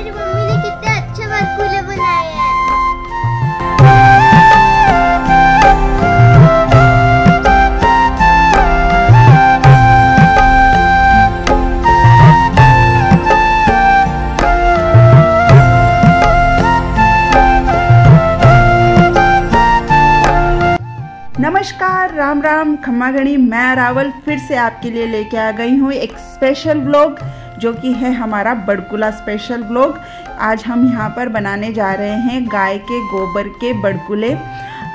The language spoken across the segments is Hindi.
मेरी मम्मी ने कितने अच्छे बड़कुले बनाए हैं। नमस्कार, राम राम, खम्मा घड़ी। मैं रावल फिर से आपके लिए लेके आ गई हूँ एक स्पेशल व्लॉग, जो कि है हमारा बड़कुला स्पेशल व्लॉग। आज हम यहाँ पर बनाने जा रहे हैं गाय के गोबर के बड़कुले।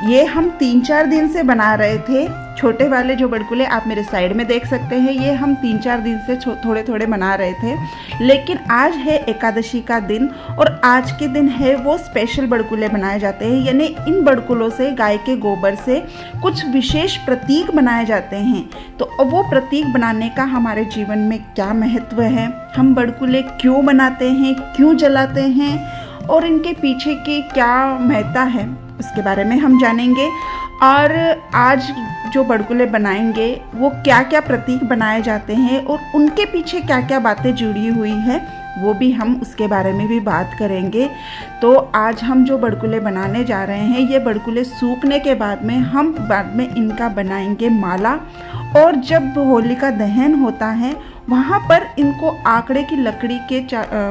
ये हम 3-4 दिन से बना रहे थे। छोटे वाले जो बड़कुले आप मेरे साइड में देख सकते हैं, ये हम 3-4 दिन से थोड़े थोड़े बना रहे थे। लेकिन आज है एकादशी का दिन और आज के दिन है वो स्पेशल बड़कुले बनाए जाते हैं। यानी इन बड़कुलों से, गाय के गोबर से कुछ विशेष प्रतीक बनाए जाते हैं। तो वो प्रतीक बनाने का हमारे जीवन में क्या महत्व है, हम बड़कुले क्यों बनाते हैं, क्यों जलाते हैं और इनके पीछे की क्या महत्ता है, उसके बारे में हम जानेंगे। और आज जो बड़कुले बनाएंगे वो क्या क्या प्रतीक बनाए जाते हैं और उनके पीछे क्या क्या बातें जुड़ी हुई है, वो भी हम उसके बारे में भी बात करेंगे। तो आज हम जो बड़कुले बनाने जा रहे हैं, ये बड़कुले सूखने के बाद में हम बाद में इनका बनाएंगे माला। और जब होलिका दहन होता है, वहाँ पर इनको आकड़े की लकड़ी के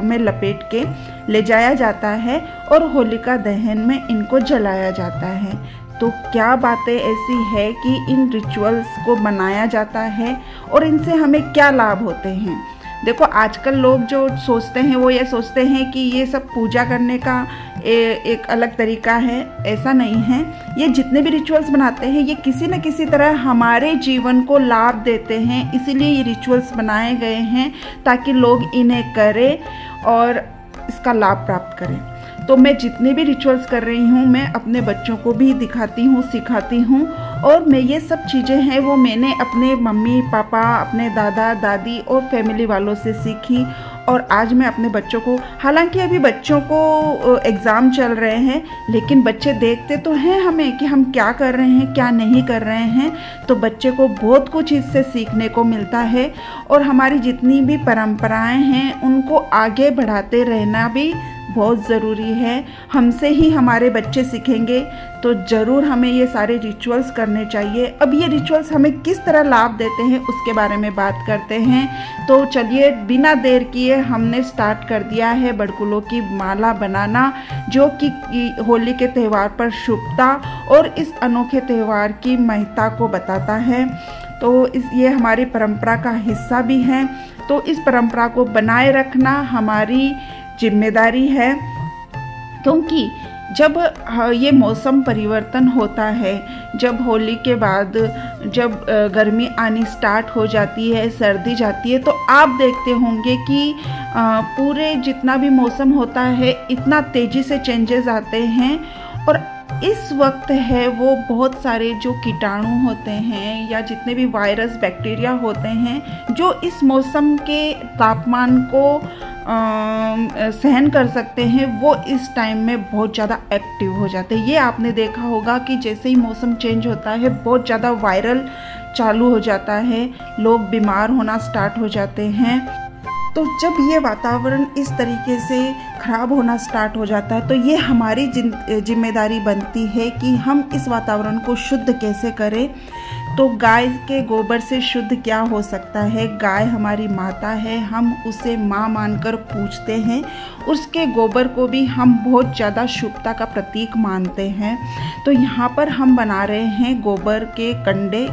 में लपेट के ले जाया जाता है और होलिका दहन में इनको जलाया जाता है। तो क्या बातें ऐसी है कि इन रिचुअल्स को बनाया जाता है और इनसे हमें क्या लाभ होते हैं। देखो, आजकल लोग जो सोचते हैं वो ये सोचते हैं कि ये सब पूजा करने का एक अलग तरीका है। ऐसा नहीं है। ये जितने भी रिचुअल्स बनाते हैं, ये किसी न किसी तरह हमारे जीवन को लाभ देते हैं। इसीलिए ये रिचुअल्स बनाए गए हैं ताकि लोग इन्हें करें और इसका लाभ प्राप्त करें। तो मैं जितने भी रिचुअल्स कर रही हूँ, मैं अपने बच्चों को भी दिखाती हूँ, सिखाती हूँ। और मैं ये सब चीज़ें हैं वो मैंने अपने मम्मी पापा, अपने दादा दादी और फैमिली वालों से सीखी। और आज मैं अपने बच्चों को, हालांकि अभी बच्चों को एग्ज़ाम चल रहे हैं, लेकिन बच्चे देखते तो हैं हमें कि हम क्या कर रहे हैं, क्या नहीं कर रहे हैं। तो बच्चे को बहुत कुछ इससे सीखने को मिलता है। और हमारी जितनी भी परंपराएं हैं, उनको आगे बढ़ाते रहना भी बहुत ज़रूरी है। हमसे ही हमारे बच्चे सीखेंगे, तो ज़रूर हमें ये सारे रिचुअल्स करने चाहिए। अब ये रिचुअल्स हमें किस तरह लाभ देते हैं, उसके बारे में बात करते हैं। तो चलिए, बिना देर किए हमने स्टार्ट कर दिया है बड़कुलों की माला बनाना, जो कि होली के त्यौहार पर शुभता और इस अनोखे त्यौहार की महत्ता को बताता है। तो ये हमारी परंपरा का हिस्सा भी है। तो इस परंपरा को बनाए रखना हमारी जिम्मेदारी है, क्योंकि जब ये मौसम परिवर्तन होता है, जब होली के बाद जब गर्मी आनी स्टार्ट हो जाती है, सर्दी जाती है, तो आप देखते होंगे कि पूरे जितना भी मौसम होता है, इतना तेज़ी से चेंजेस आते हैं। और इस वक्त है वो बहुत सारे जो कीटाणु होते हैं या जितने भी वायरस बैक्टीरिया होते हैं, जो इस मौसम के तापमान को सहन कर सकते हैं, वो इस टाइम में बहुत ज़्यादा एक्टिव हो जाते हैं। ये आपने देखा होगा कि जैसे ही मौसम चेंज होता है, बहुत ज़्यादा वायरल चालू हो जाता है, लोग बीमार होना स्टार्ट हो जाते हैं। तो जब ये वातावरण इस तरीके से ख़राब होना स्टार्ट हो जाता है, तो ये हमारी जिम्मेदारी बनती है कि हम इस वातावरण को शुद्ध कैसे करें। तो गाय के गोबर से शुद्ध क्या हो सकता है। गाय हमारी माता है, हम उसे माँ मानकर पूजते हैं। उसके गोबर को भी हम बहुत ज़्यादा शुभता का प्रतीक मानते हैं। तो यहाँ पर हम बना रहे हैं गोबर के कंडे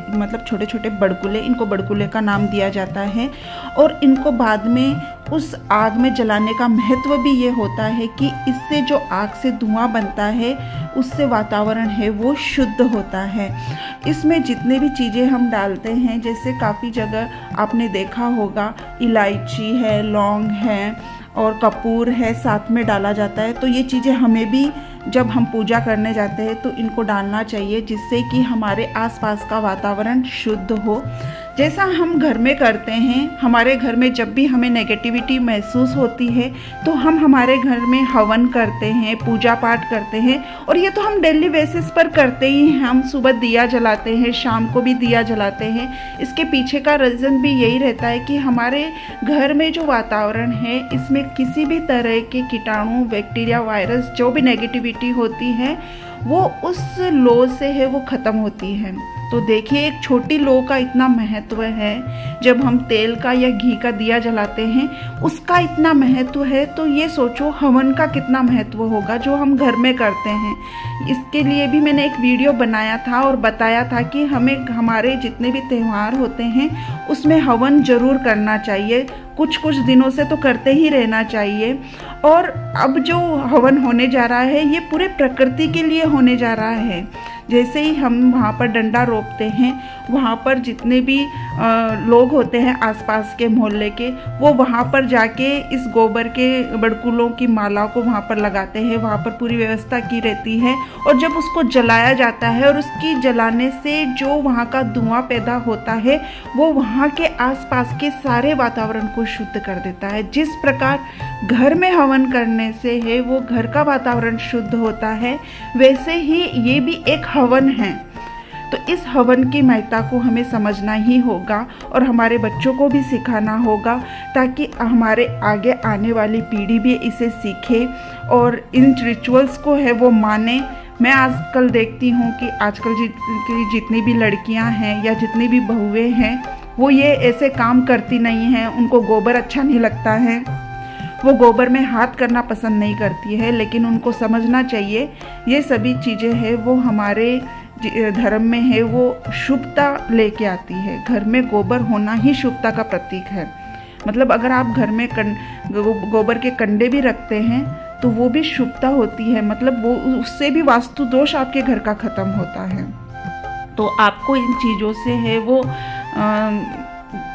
मतलब छोटे छोटे बड़कुले। इनको बड़कुले का नाम दिया जाता है। और इनको बाद में उस आग में जलाने का महत्व भी ये होता है कि इससे जो आग से धुआं बनता है, उससे वातावरण है वो शुद्ध होता है। इसमें जितने भी चीज़ें हम डालते हैं, जैसे काफ़ी जगह आपने देखा होगा, इलायची है, लौंग है और कपूर है, साथ में डाला जाता है। तो ये चीज़ें हमें भी जब हम पूजा करने जाते हैं तो इनको डालना चाहिए, जिससे कि हमारे आसपास का वातावरण शुद्ध हो। जैसा हम घर में करते हैं, हमारे घर में जब भी हमें नेगेटिविटी महसूस होती है तो हम हमारे घर में हवन करते हैं, पूजा पाठ करते हैं, और ये तो हम डेली बेसिस पर करते ही हैं। हम सुबह दिया जलाते हैं, शाम को भी दिया जलाते हैं। इसके पीछे का रीज़न भी यही रहता है कि हमारे घर में जो वातावरण है इसमें किसी भी तरह के कीटाणु, बैक्टीरिया, वायरस, जो भी नेगेटिविटी होती है वो उस लो से है वो ख़त्म होती है। तो देखिए, एक छोटी लो का इतना महत्व है। जब हम तेल का या घी का दिया जलाते हैं उसका इतना महत्व है, तो ये सोचो हवन का कितना महत्व होगा जो हम घर में करते हैं। इसके लिए भी मैंने एक वीडियो बनाया था और बताया था कि हमें हमारे जितने भी त्यौहार होते हैं उसमें हवन जरूर करना चाहिए। कुछ कुछ दिनों से तो करते ही रहना चाहिए। और अब जो हवन होने जा रहा है ये पूरे प्रकृति के लिए होने जा रहा है। जैसे ही हम वहाँ पर डंडा रोपते हैं, वहाँ पर जितने भी लोग होते हैं आसपास के मोहल्ले के, वो वहाँ पर जाके इस गोबर के बड़कुलों की माला को वहाँ पर लगाते हैं। वहाँ पर पूरी व्यवस्था की रहती है और जब उसको जलाया जाता है और उसकी जलाने से जो वहाँ का धुआं पैदा होता है वो वहाँ के आसपास के सारे वातावरण को शुद्ध कर देता है। जिस प्रकार घर में हवन करने से है वो घर का वातावरण शुद्ध होता है, वैसे ही ये भी एक हवन है। तो इस हवन की महत्ता को हमें समझना ही होगा और हमारे बच्चों को भी सिखाना होगा ताकि हमारे आगे आने वाली पीढ़ी भी इसे सीखे और इन रिचुअल्स को है वो माने। मैं आजकल देखती हूँ कि आजकल की जितनी भी लड़कियाँ हैं या जितनी भी बहुएं हैं वो ये ऐसे काम करती नहीं हैं। उनको गोबर अच्छा नहीं लगता है, वो गोबर में हाथ करना पसंद नहीं करती है, लेकिन उनको समझना चाहिए ये सभी चीज़ें हैं वो हमारे धर्म में है वो शुभता लेके आती है। घर में गोबर होना ही शुभता का प्रतीक है। मतलब अगर आप घर में गोबर के कंडे भी रखते हैं तो वो भी शुभता होती है। मतलब वो उससे भी वास्तु दोष आपके घर का ख़त्म होता है। तो आपको इन चीज़ों से है वो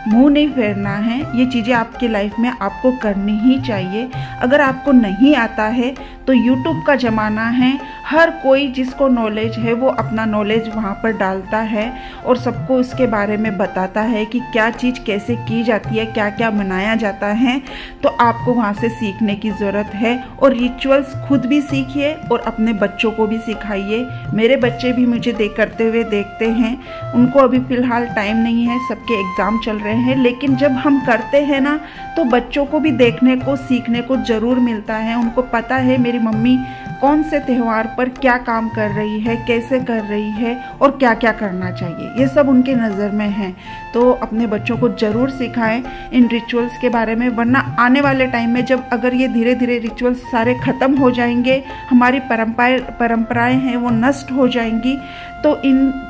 मुंह नहीं फेरना है। ये चीज़ें आपकी लाइफ में आपको करनी ही चाहिए। अगर आपको नहीं आता है तो YouTube का ज़माना है, हर कोई जिसको नॉलेज है वो अपना नॉलेज वहाँ पर डालता है और सबको इसके बारे में बताता है कि क्या चीज़ कैसे की जाती है, क्या क्या मनाया जाता है। तो आपको वहाँ से सीखने की ज़रूरत है और रिचुअल्स खुद भी सीखिए और अपने बच्चों को भी सिखाइए। मेरे बच्चे भी मुझे करते हुए देखते हैं। उनको अभी फ़िलहाल टाइम नहीं है, सबके एग्ज़ाम चल रहे हैं, लेकिन जब हम करते हैं ना तो बच्चों को भी देखने को, सीखने को ज़रूर मिलता है। उनको पता है मेरी मम्मी कौन से त्यौहार पर क्या काम कर रही है, कैसे कर रही है और क्या क्या करना चाहिए, ये सब उनके नज़र में है। तो अपने बच्चों को ज़रूर सिखाएं इन रिचुअल्स के बारे में, वरना आने वाले टाइम में जब अगर ये धीरे धीरे रिचुअल्स सारे ख़त्म हो जाएंगे, हमारी परंपराएं हैं वो नष्ट हो जाएंगी, तो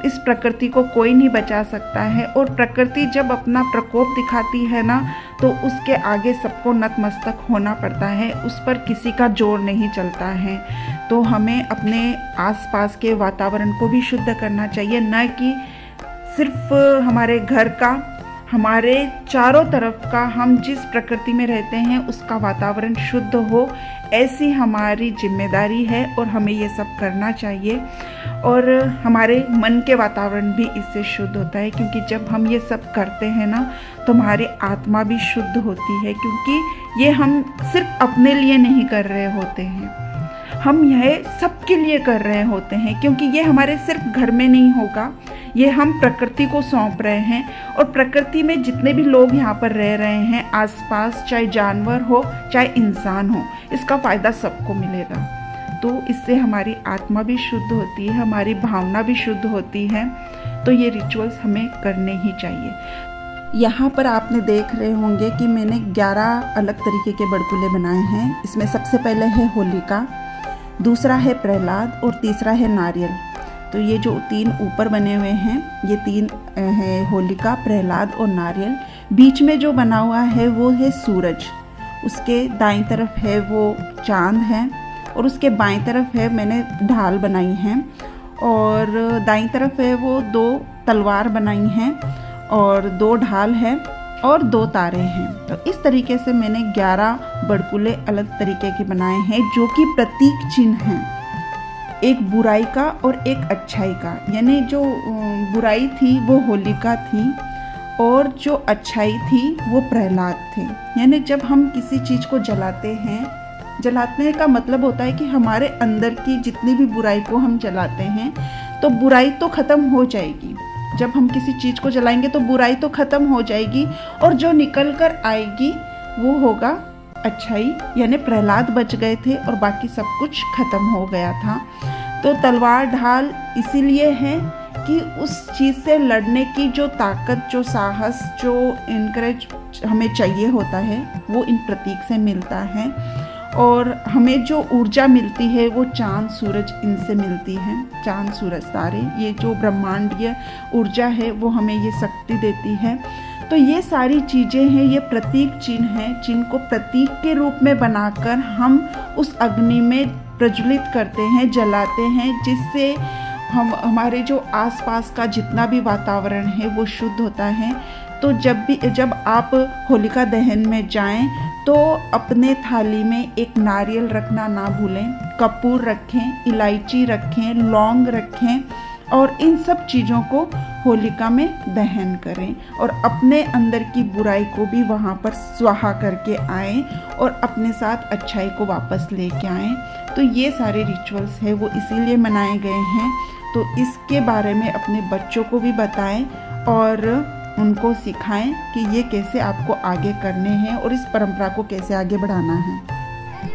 इस प्रकृति को कोई नहीं बचा सकता है। और प्रकृति जब अपना प्रकोप दिखाती है ना तो उसके आगे सबको नतमस्तक होना पड़ता है, उस पर किसी का जोर नहीं चलता है। तो हमें अपने आसपास के वातावरण को भी शुद्ध करना चाहिए, न कि सिर्फ हमारे घर का, हमारे चारों तरफ का, हम जिस प्रकृति में रहते हैं उसका वातावरण शुद्ध हो, ऐसी हमारी जिम्मेदारी है और हमें ये सब करना चाहिए। और हमारे मन के वातावरण भी इससे शुद्ध होता है, क्योंकि जब हम ये सब करते हैं ना तो हमारी आत्मा भी शुद्ध होती है, क्योंकि ये हम सिर्फ अपने लिए नहीं कर रहे होते हैं, हम यह सबके लिए कर रहे होते हैं। क्योंकि ये हमारे सिर्फ घर में नहीं होगा, ये हम प्रकृति को सौंप रहे हैं और प्रकृति में जितने भी लोग यहाँ पर रह रहे हैं आसपास, चाहे जानवर हो चाहे इंसान हो, इसका फ़ायदा सबको मिलेगा। तो इससे हमारी आत्मा भी शुद्ध होती है, हमारी भावना भी शुद्ध होती है। तो ये रिचुअल्स हमें करने ही चाहिए। यहाँ पर आपने देख रहे होंगे कि मैंने 11 अलग तरीके के बड़कुले बनाए हैं। इसमें सबसे पहले है होलिका, दूसरा है प्रहलाद और तीसरा है नारियल। तो ये जो 3 ऊपर बने हुए हैं ये 3 है होलिका, प्रहलाद और नारियल। बीच में जो बना हुआ है वो है सूरज, उसके दाईं तरफ है वो चांद है और उसके बाईं तरफ है मैंने ढाल बनाई है और दाईं तरफ है वो 2 तलवार बनाई हैं और 2 ढाल है और 2 तारे हैं। तो इस तरीके से मैंने 11 बड़कुले अलग तरीके के बनाए हैं जो कि प्रतीक चिन्ह हैं, एक बुराई का और एक अच्छाई का। यानी जो बुराई थी वो होलिका थी और जो अच्छाई थी वो प्रहलाद थे। यानी जब हम किसी चीज़ को जलाते हैं, जलाने का मतलब होता है कि हमारे अंदर की जितनी भी बुराई को हम जलाते हैं तो बुराई तो ख़त्म हो जाएगी। जब हम किसी चीज़ को जलाएंगे तो बुराई तो ख़त्म हो जाएगी और जो निकल कर आएगी वो होगा अच्छाई। यानी प्रहलाद बच गए थे और बाकी सब कुछ ख़त्म हो गया था। तो तलवार ढाल इसीलिए है कि उस चीज़ से लड़ने की जो ताकत, जो साहस, जो इनकरेज हमें चाहिए होता है वो इन प्रतीक से मिलता है। और हमें जो ऊर्जा मिलती है वो चांद सूरज इनसे मिलती है। चांद सूरज तारे, ये जो ब्रह्मांडीय ऊर्जा है वो हमें ये शक्ति देती है। तो ये सारी चीज़ें हैं, ये प्रतीक चिन्ह हैं जिनको प्रतीक के रूप में बनाकर हम उस अग्नि में प्रज्वलित करते हैं, जलाते हैं, जिससे हमारे जो आसपास का जितना भी वातावरण है वो शुद्ध होता है। तो जब आप होलिका दहन में जाएं तो अपने थाली में एक नारियल रखना ना भूलें, कपूर रखें, इलायची रखें, लौंग रखें और इन सब चीज़ों को होलिका में दहन करें और अपने अंदर की बुराई को भी वहाँ पर स्वाहा करके आएं और अपने साथ अच्छाई को वापस लेके आएं। तो ये सारे रिचुअल्स हैं वो इसीलिए मनाए गए हैं। तो इसके बारे में अपने बच्चों को भी बताएं और उनको सिखाएं कि ये कैसे आपको आगे करने हैं और इस परंपरा को कैसे आगे बढ़ाना है।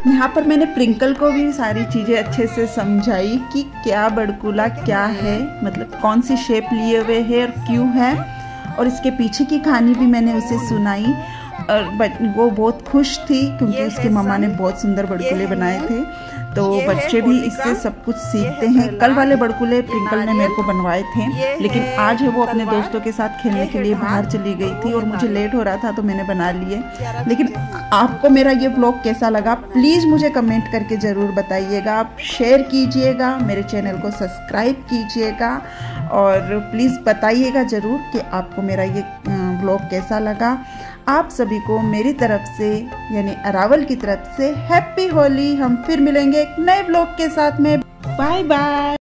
यहाँ पर मैंने प्रिंकल को भी सारी चीज़ें अच्छे से समझाई कि क्या बड़कुला क्या है, मतलब कौन सी शेप लिए हुए है और क्यों है, और इसके पीछे की कहानी भी मैंने उसे सुनाई और वो बहुत खुश थी क्योंकि उसकी मम्मा ने बहुत सुंदर बड़कुले बनाए थे। तो बच्चे भी इससे सब कुछ सीखते हैं। कल वाले बड़कुले प्रिंकल ने मेरे को बनवाए थे, लेकिन आज है वो अपने दोस्तों के साथ खेलने के लिए बाहर चली गई थी और मुझे लेट हो रहा था तो मैंने बना लिए। लेकिन आपको मेरा ये ब्लॉग कैसा लगा प्लीज़ मुझे कमेंट करके ज़रूर बताइएगा। आप शेयर कीजिएगा, मेरे चैनल को सब्सक्राइब कीजिएगा और प्लीज़ बताइएगा ज़रूर कि आपको मेरा ये ब्लॉग कैसा लगा। आप सभी को मेरी तरफ से यानी अरावल की तरफ से हैप्पी होली। हम फिर मिलेंगे एक नए ब्लॉग के साथ में। Bye bye.